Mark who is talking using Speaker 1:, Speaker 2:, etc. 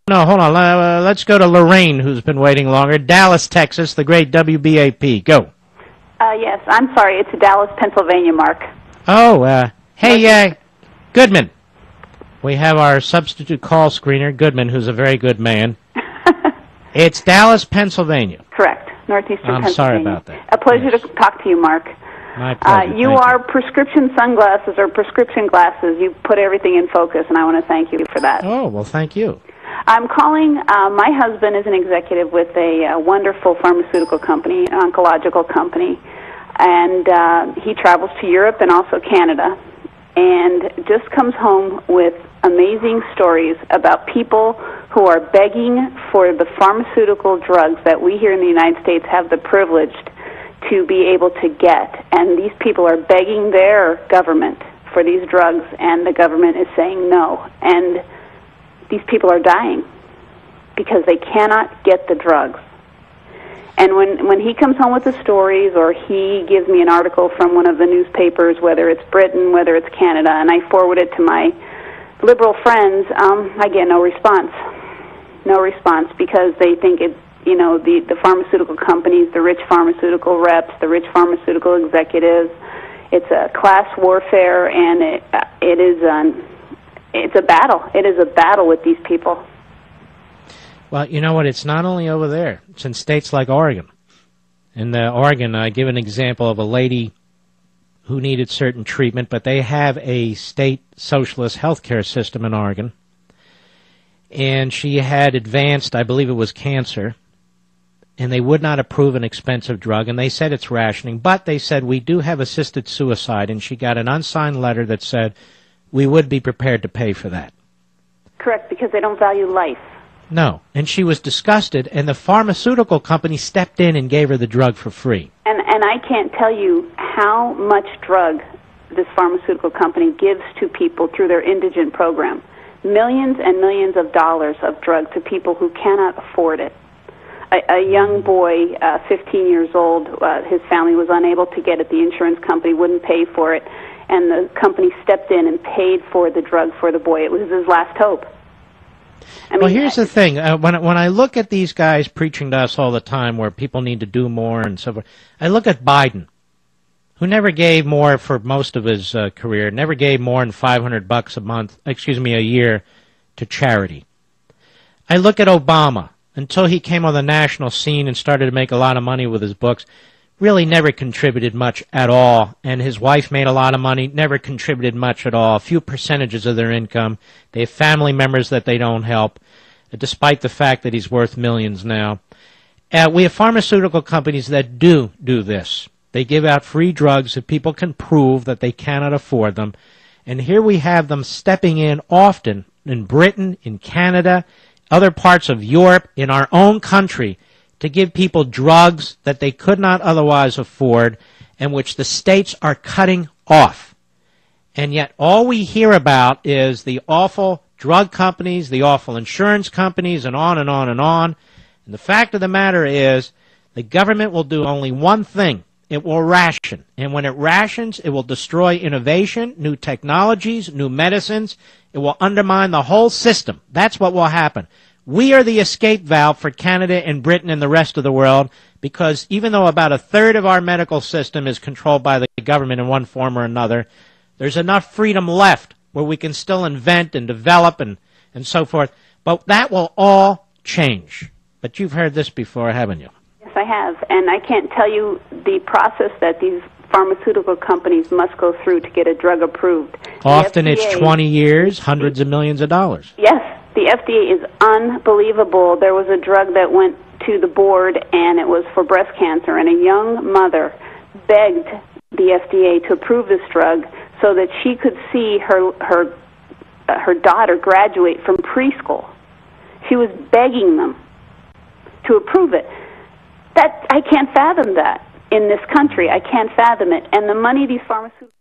Speaker 1: No, hold on. Let's go to Lorraine, who's been waiting longer. Dallas, Texas, the great WBAP. Go.
Speaker 2: Yes, I'm sorry. It's Dallas, Pennsylvania, Mark.
Speaker 1: Oh, hey, Goodman. We have our substitute call screener, Goodman, who's a very good man. It's Dallas, Pennsylvania.
Speaker 2: Correct. Northeastern Pennsylvania.
Speaker 1: I'm sorry about that.
Speaker 2: A pleasure to talk to you, Mark.
Speaker 1: My pleasure.
Speaker 2: You are prescription sunglasses or prescription glasses. You put everything in focus, and I want to thank you for that.
Speaker 1: Oh, well, thank you.
Speaker 2: I'm calling. My husband is an executive with a wonderful pharmaceutical company, an oncological company, and he travels to Europe and also Canada, and just comes home with amazing stories about people who are begging for the pharmaceutical drugs that we here in the United States have the privilege to be able to get. And these people are begging their government for these drugs, and the government is saying no. And these people are dying because they cannot get the drugs. And when he comes home with the stories, or he gives me an article from one of the newspapers, whether it's Britain, whether it's Canada, and I forward it to my liberal friends, I get no response. No response, because they think it, you know, the pharmaceutical companies, the rich pharmaceutical reps, the rich pharmaceutical executives, it's a class warfare, and it's a battle. It is a battle with these people.
Speaker 1: Well, you know what? It's not only over there. It's in states like Oregon. In Oregon, I give an example of a lady who needed certain treatment, but they have a state socialist health care system in Oregon. And she had advanced, I believe it was cancer, and they would not approve an expensive drug, and they said it's rationing, but they said we do have assisted suicide, and she got an unsigned letter that said we would be prepared to pay for that.
Speaker 2: Correct, because they don't value life.
Speaker 1: No, and she was disgusted, and the pharmaceutical company stepped in and gave her the drug for free.
Speaker 2: And I can't tell you how much drug this pharmaceutical company gives to people through their indigent program. Millions and millions of dollars of drug to people who cannot afford it. A young boy, 15 years old, his family was unable to get it. The insurance company wouldn't pay for it, and the company stepped in and paid for the drug for the boy. It was his last hope.
Speaker 1: Well, here's the thing. When I look at these guys preaching to us all the time where people need to do more and so forth, I look at Biden, who never gave more for most of his career, never gave more than $500 a year to charity. I look at Obama, until he came on the national scene and started to make a lot of money with his books, really never contributed much at all. And his wife made a lot of money, never contributed much at all, a few percentages of their income. They have family members that they don't help, despite the fact that he's worth millions now. We have pharmaceutical companies that do this. They give out free drugs if people can prove that they cannot afford them. And here we have them stepping in often in Britain, in Canada, other parts of Europe, in our own country, to give people drugs that they could not otherwise afford and which the states are cutting off. And yet all we hear about is the awful drug companies, the awful insurance companies, and on and on and on. And the fact of the matter is the government will do only one thing. It will ration. And when it rations, it will destroy innovation, new technologies, new medicines. It will undermine the whole system. That's what will happen. We are the escape valve for Canada and Britain and the rest of the world, because even though about a third of our medical system is controlled by the government in one form or another, there's enough freedom left where we can still invent and develop and so forth. But that will all change. But you've heard this before, haven't you?
Speaker 2: Yes, I have. And I can't tell you the process that these pharmaceutical companies must go through to get a drug approved.
Speaker 1: Often it's 20 years, hundreds of millions of dollars.
Speaker 2: Yes. The FDA is unbelievable. There was a drug that went to the board, and it was for breast cancer, and a young mother begged the FDA to approve this drug so that she could see her daughter graduate from preschool. She was begging them to approve it. I can't fathom that in this country. I can't fathom it. And the money these pharmaceutical